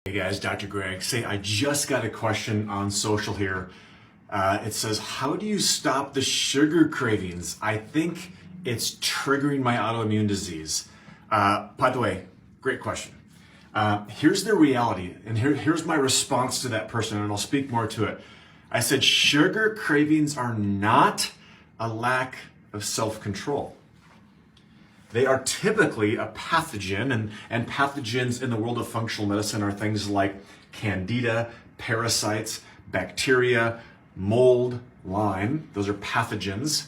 Hey guys, Dr. Greg. Say, I just got a question on social here. It says, how do you stop the sugar cravings? I think it's triggering my autoimmune disease. By the way, great question. Here's the reality, and here's my response to that person, and I'll speak more to it. I said, sugar cravings are not a lack of self-control. They are typically a pathogen, and pathogens in the world of functional medicine are things like candida, parasites, bacteria, mold, Lyme. Those are pathogens.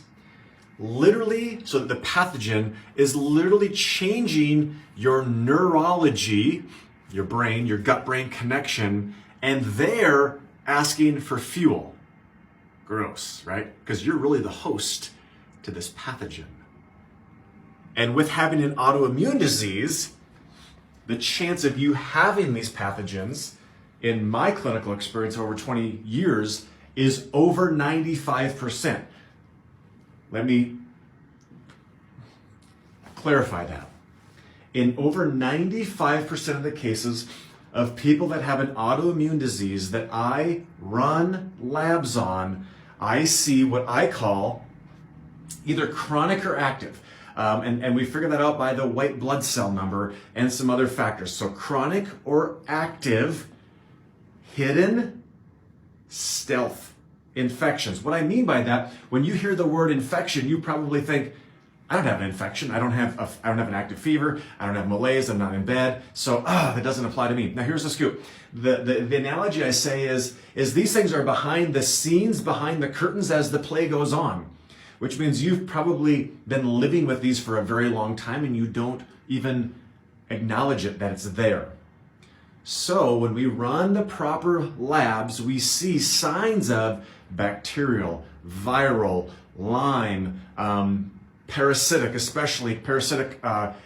Literally, so the pathogen is literally changing your neurology, your brain, your gut-brain connection, and they're asking for fuel. Gross, right? Because you're really the host to this pathogen. And with having an autoimmune disease, the chance of you having these pathogens, in my clinical experience over 20 years, is over 95%. Let me clarify that. In over 95% of the cases of people that have an autoimmune disease that I run labs on, I see what I call either chronic or active. And we figure that out by the white blood cell number and some other factors. So chronic or active, hidden, stealth infections. What I mean by that, when you hear the word infection, you probably think, I don't have an infection. I don't have an active fever. I don't have malaise. I'm not in bed. So that doesn't apply to me. Now here's the scoop. The analogy I say is these things are behind the scenes, behind the curtains as the play goes on. Which means you've probably been living with these for a very long time and you don't even acknowledge it, that it's there. So when we run the proper labs, we see signs of bacterial, viral, Lyme, parasitic, especially parasitic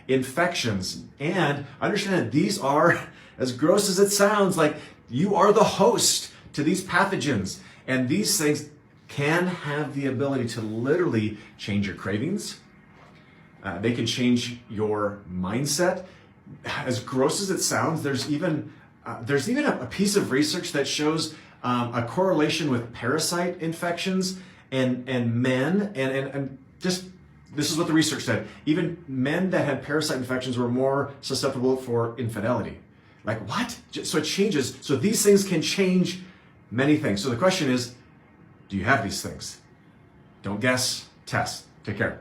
infections. And understand that these are, as gross as it sounds, like you are the host to these pathogens. And these things can have the ability to literally change your cravings. They can change your mindset. As gross as it sounds, there's even a piece of research that shows a correlation with parasite infections and men and just this is what the research said. Even men that had parasite infections were more susceptible for infidelity. Like what? So it changes. So these things can change many things. So the question is, do you have these things? Don't guess, test. Take care.